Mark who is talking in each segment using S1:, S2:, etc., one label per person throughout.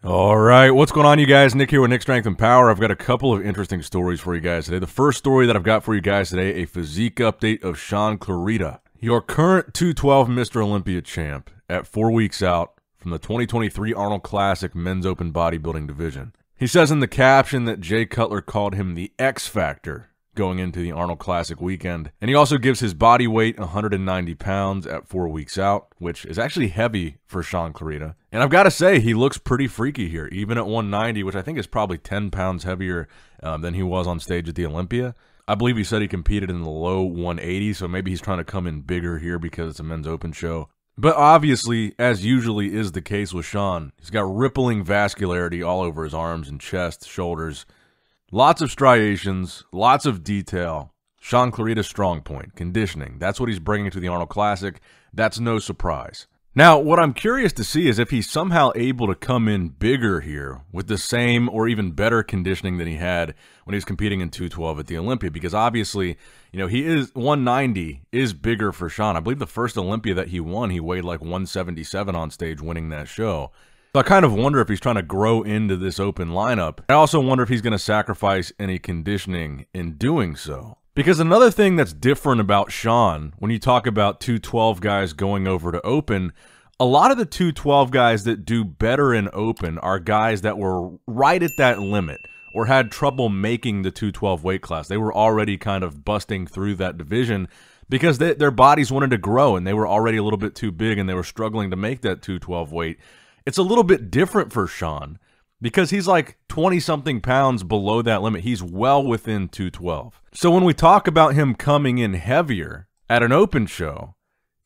S1: All right, what's going on, you guys? Nick here with Nick Strength and Power. I've got a couple of interesting stories for you guys today. The first story that I've got for you guys today, a physique update of Shaun, Clarida, your current 212 Mr. Olympia champ at 4 weeks out from the 2023 Arnold Classic Men's Open Bodybuilding Division. He says in the caption that Jay Cutler called him the X Factor going into the Arnold Classic weekend. And he also gives his body weight 190 pounds at 4 weeks out, which is actually heavy for Shaun Clarida. And I've got to say, he looks pretty freaky here, even at 190, which I think is probably 10 pounds heavier than he was on stage at the Olympia. I believe he said he competed in the low 180s, so maybe he's trying to come in bigger here because it's a men's open show. But obviously, as usually is the case with Shaun, he's got rippling vascularity all over his arms and chest, shoulders. Lots of striations, lots of detail. Shaun Clarida's strong point, conditioning. That's what he's bringing to the Arnold Classic. That's no surprise. Now, what I'm curious to see is if he's somehow able to come in bigger here with the same or even better conditioning than he had when he was competing in 212 at the Olympia, because obviously, you know, 190 is bigger for Shaun. I believe the first Olympia that he won, he weighed like 177 on stage winning that show. So I kind of wonder if he's trying to grow into this open lineup. I also wonder if he's going to sacrifice any conditioning in doing so. Because another thing that's different about Shaun, when you talk about 212 guys going over to open, a lot of the 212 guys that do better in open are guys that were right at that limit or had trouble making the 212 weight class. They were already kind of busting through that division because their bodies wanted to grow and they were already a little bit too big and they were struggling to make that 212 weight. It's a little bit different for Shaun because he's like 20-something pounds below that limit. He's well within 212. So when we talk about him coming in heavier at an open show,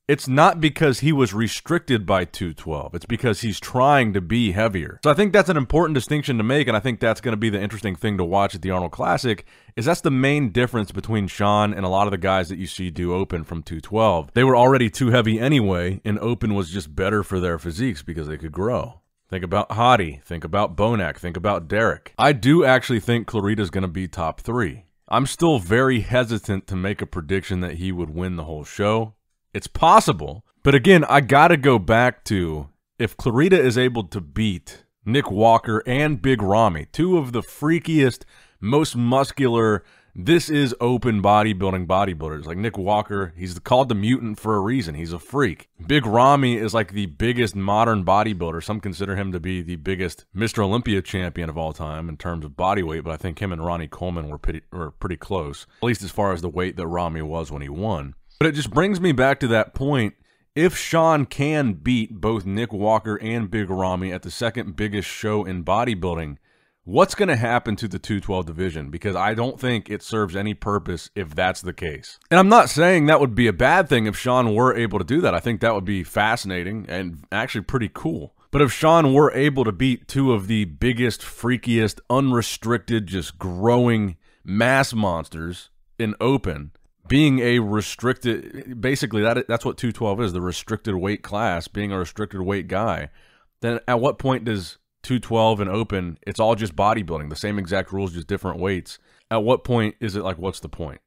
S1: it's not because he was restricted by 212. It's because he's trying to be heavier. So I think that's an important distinction to make, and I think that's going to be the interesting thing to watch at the Arnold Classic, is that's the main difference between Shaun and a lot of the guys that you see do open from 212. They were already too heavy anyway, and open was just better for their physiques because they could grow. Think about Hottie, think about Bonak, think about Derek. I do actually think Clarida's going to be top 3. I'm still very hesitant to make a prediction that he would win the whole show. It's possible, but again, I gotta go back to if Clarida is able to beat Nick Walker and Big Ramy, two of the freakiest, most muscular, this is open bodybuilders. Like Nick Walker, he's called the mutant for a reason. He's a freak. Big Ramy is like the biggest modern bodybuilder. Some consider him to be the biggest Mr. Olympia champion of all time in terms of body weight, but I think him and Ronnie Coleman were pretty close, at least as far as the weight that Ramy was when he won. But it just brings me back to that point. If Shaun can beat both Nick Walker and Big Ramy at the second biggest show in bodybuilding, what's going to happen to the 212 division? Because I don't think it serves any purpose if that's the case. And I'm not saying that would be a bad thing if Shaun were able to do that. I think that would be fascinating and actually pretty cool. But if Shaun were able to beat two of the biggest, freakiest, unrestricted, just growing mass monsters in open, being a restricted, basically that's what 212 is, the restricted weight class, being a restricted weight guy, then at what point does 212 and open, it's all just bodybuilding, the same exact rules, just different weights. At what point is it like, what's the point?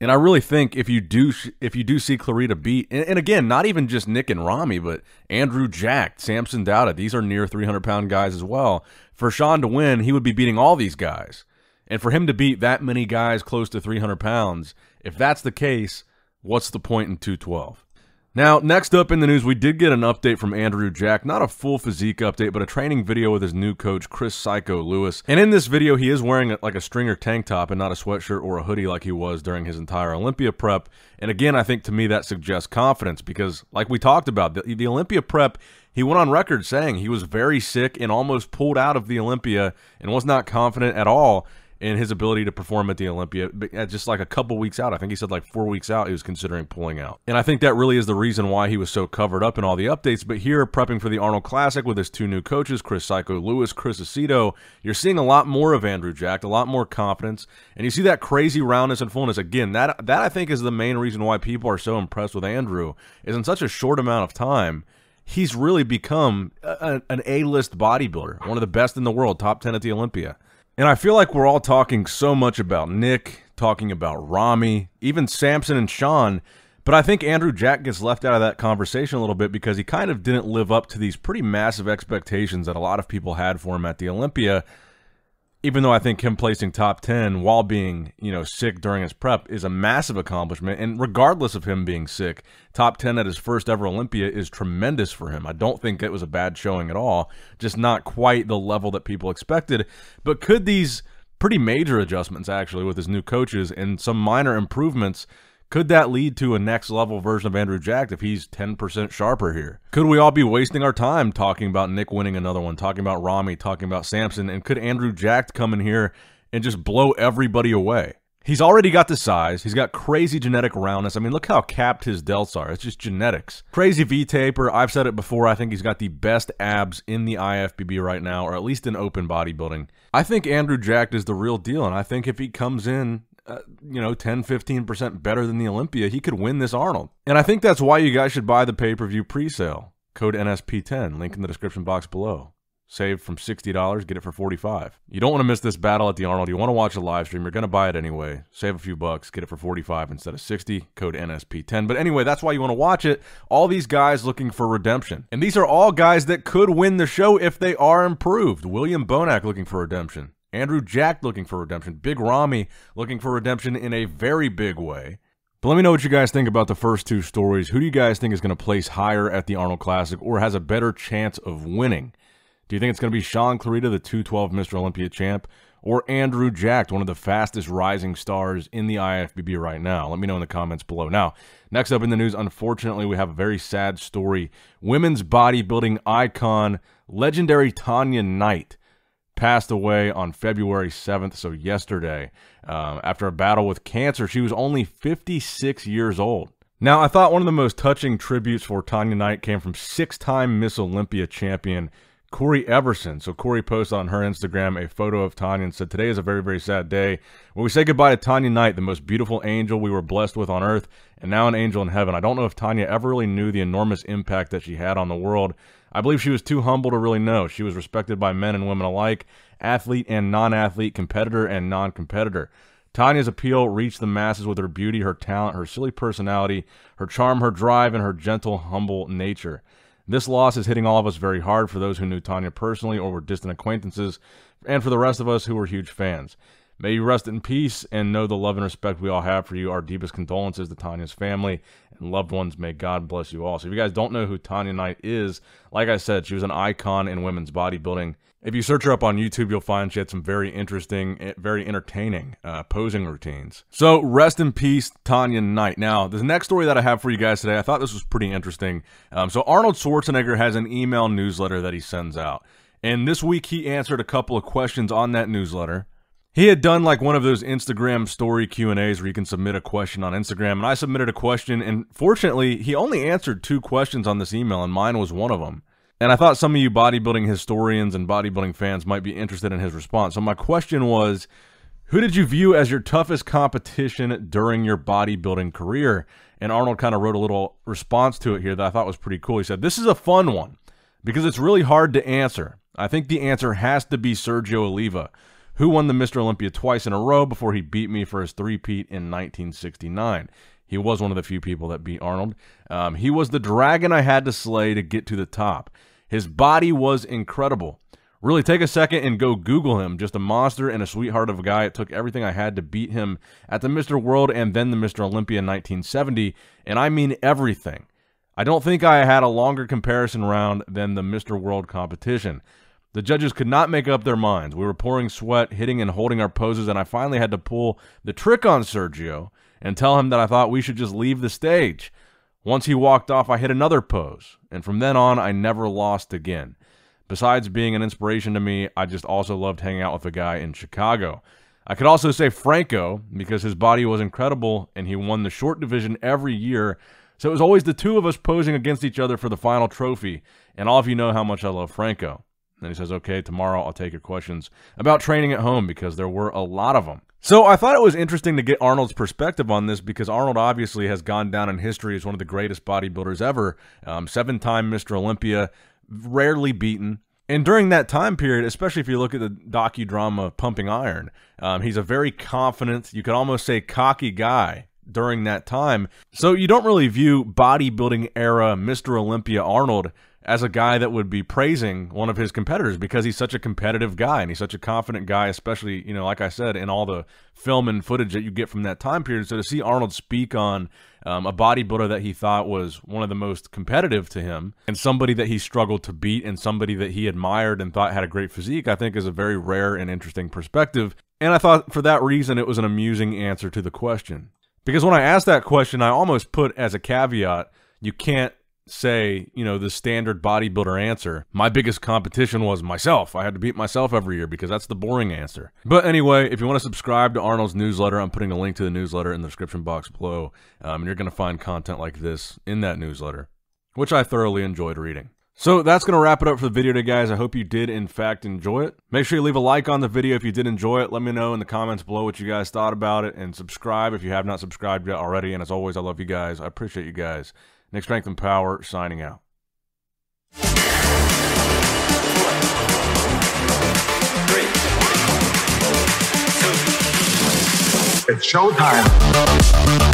S1: And I really think if you do see Clarida beat, and again, not even just Nick and Ramy, but Andrew Jack, Samson Dowda, these are near 300-pound guys as well. For Shaun to win, he would be beating all these guys. And for him to beat that many guys close to 300 pounds, if that's the case, what's the point in 212? Now, next up in the news, we did get an update from Andrew Jack. Not a full physique update, but a training video with his new coach, Chris Psycho Lewis. And in this video, he is wearing like a stringer tank top and not a sweatshirt or a hoodie like he was during his entire Olympia prep. And again, I think to me that suggests confidence because like we talked about, the Olympia prep, he went on record saying he was very sick and almost pulled out of the Olympia and was not confident at all in his ability to perform at the Olympia. Just like a couple weeks out, I think he said like 4 weeks out, he was considering pulling out. And I think that really is the reason why he was so covered up in all the updates. But here, prepping for the Arnold Classic with his two new coaches, Chris Psycho Lewis, Chris Aceto, you're seeing a lot more of Andrew Jack, a lot more confidence. And you see that crazy roundness and fullness. Again, that I think is the main reason why people are so impressed with Andrew, is in such a short amount of time, he's really become an A-list bodybuilder, one of the best in the world, top 10 at the Olympia. And I feel like we're all talking so much about Nick, talking about Ramy, even Samson and Shaun, But I think Andrew Jack gets left out of that conversation a little bit because he kind of didn't live up to these pretty massive expectations that a lot of people had for him at the Olympia. Even though I think him placing top 10 while being, sick during his prep is a massive accomplishment. And regardless of him being sick, top 10 at his first ever Olympia is tremendous for him. I don't think it was a bad showing at all, just not quite the level that people expected. But could these pretty major adjustments, actually, with his new coaches and some minor improvements, could that lead to a next-level version of Andrew Jack if he's 10% sharper here? Could we all be wasting our time talking about Nick winning another one, talking about Rami, talking about Samson, and could Andrew Jack come in here and just blow everybody away? He's already got the size. He's got crazy genetic roundness. I mean, look how capped his delts are. It's just genetics. Crazy V-taper. I've said it before. I think he's got the best abs in the IFBB right now, or at least in open bodybuilding. I think Andrew Jack is the real deal, and I think if he comes in 10-15% better than the Olympia, he could win this Arnold. And I think that's why you guys should buy the pay-per-view pre-sale. Code NSP10, link in the description box below. Save from $60, get it for $45. You don't want to miss this battle at the Arnold. You want to watch a live stream. You're going to buy it anyway. Save a few bucks, get it for $45 instead of $60. Code NSP10. But anyway, that's why you want to watch it. All these guys looking for redemption. And these are all guys that could win the show if they are improved. William Bonac looking for redemption. Andrew Jack looking for redemption. Big Rami looking for redemption in a very big way. But let me know what you guys think about the first two stories. Who do you guys think is going to place higher at the Arnold Classic or has a better chance of winning? Do you think it's going to be Shaun, Clarida, the 212 Mr. Olympia champ, or Andrew Jack, one of the fastest rising stars in the IFBB right now? Let me know in the comments below. Now, next up in the news, unfortunately, we have a very sad story. Women's bodybuilding icon, legendary Tonya Knight, passed away on February 7th, so yesterday, after a battle with cancer. She was only 56 years old. Now, I thought one of the most touching tributes for Tonya Knight came from six-time Miss Olympia champion Corey Everson. So Corey posted on her Instagram a photo of Tonya and said, "Today is a very, very sad day where we say goodbye to Tonya Knight, the most beautiful angel we were blessed with on earth, and now an angel in heaven. I don't know if Tonya ever really knew the enormous impact that she had on the world. I believe she was too humble to really know. She was respected by men and women alike, athlete and non-athlete, competitor and non-competitor. Tonya's appeal reached the masses with her beauty, her talent, her silly personality, her charm, her drive, and her gentle, humble nature. This loss is hitting all of us very hard, for those who knew Tonya personally or were distant acquaintances, and for the rest of us who were huge fans. May you rest in peace and know the love and respect we all have for you. Our deepest condolences to Tonya's family and loved ones. May God bless you all." So if you guys don't know who Tonya Knight is, like I said, she was an icon in women's bodybuilding. If you search her up on YouTube, you'll find she had some very interesting, very entertaining posing routines. So rest in peace, Tonya Knight. Now, the next story that I have for you guys today, I thought this was pretty interesting. So Arnold Schwarzenegger has an email newsletter that he sends out. And this week, he answered a couple of questions on that newsletter. He had done like one of those Instagram story Q&As where you can submit a question on Instagram, and I submitted a question, and fortunately, he only answered 2 questions on this email, and mine was one of them. And I thought some of you bodybuilding historians and bodybuilding fans might be interested in his response. So my question was, who did you view as your toughest competition during your bodybuilding career? And Arnold kind of wrote a little response to it here that I thought was pretty cool. He said, "This is a fun one because it's really hard to answer. I think the answer has to be Sergio Oliva, who won the Mr. Olympia twice in a row before he beat me for his three-peat in 1969. He was one of the few people that beat Arnold. He was the dragon I had to slay to get to the top. His body was incredible. Really, take a second and go Google him. Just a monster and a sweetheart of a guy. It took everything I had to beat him at the Mr. World and then the Mr. Olympia in 1970, and I mean everything. I don't think I had a longer comparison round than the Mr. World competition. The judges could not make up their minds. We were pouring sweat, hitting and holding our poses, and I finally had to pull the trick on Sergio and tell him that I thought we should just leave the stage. Once he walked off, I hit another pose, and from then on, I never lost again. Besides being an inspiration to me, I just also loved hanging out with a guy in Chicago. I could also say Franco, because his body was incredible, and he won the short division every year, so it was always the two of us posing against each other for the final trophy, and all of you know how much I love Franco." And he says, "Okay, tomorrow I'll take your questions about training at home," because there were a lot of them. So I thought it was interesting to get Arnold's perspective on this, because Arnold obviously has gone down in history as one of the greatest bodybuilders ever. 7-time Mr. Olympia, rarely beaten. And during that time period, especially if you look at the docudrama Pumping Iron, he's a very confident, you could almost say cocky guy. during that time. So you don't really view bodybuilding era Mr. Olympia Arnold as a guy that would be praising one of his competitors because he's such a competitive guy and he's such a confident guy, especially, you know, like I said, in all the film and footage that you get from that time period. So to see Arnold speak on a bodybuilder that he thought was one of the most competitive to him and somebody that he struggled to beat and somebody that he admired and thought had a great physique, I think is a very rare and interesting perspective. And I thought for that reason it was an amusing answer to the question. Because when I asked that question, I almost put as a caveat, you can't say, you know, the standard bodybuilder answer. My biggest competition was myself. I had to beat myself every year because that's the boring answer. But anyway, if you want to subscribe to Arnold's newsletter, I'm putting a link to the newsletter in the description box below. And you're going to find content like this in that newsletter, which I thoroughly enjoyed reading. So that's going to wrap it up for the video today, guys. I hope you did, in fact, enjoy it. Make sure you leave a like on the video if you did enjoy it. Let me know in the comments below what you guys thought about it. And subscribe if you have not subscribed yet already. And as always, I love you guys. I appreciate you guys. Nick Strength and Power, signing out.
S2: It's showtime.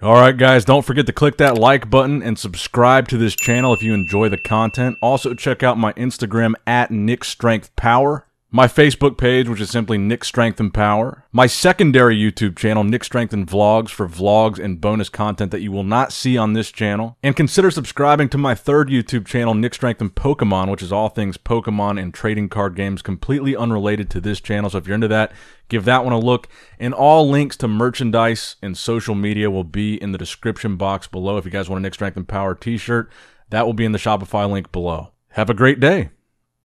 S1: Alright guys, don't forget to click that like button and subscribe to this channel if you enjoy the content. Also check out my Instagram at Nick Strength Power, my Facebook page, which is simply Nick Strength and Power, my secondary YouTube channel, Nick Strength and Vlogs, for vlogs and bonus content that you will not see on this channel. And consider subscribing to my third YouTube channel, Nick Strength and Pokemon, which is all things Pokemon and trading card games, completely unrelated to this channel. So if you're into that, give that one a look. And all links to merchandise and social media will be in the description box below. If you guys want a Nick Strength and Power t-shirt, that will be in the Shopify link below. Have a great day.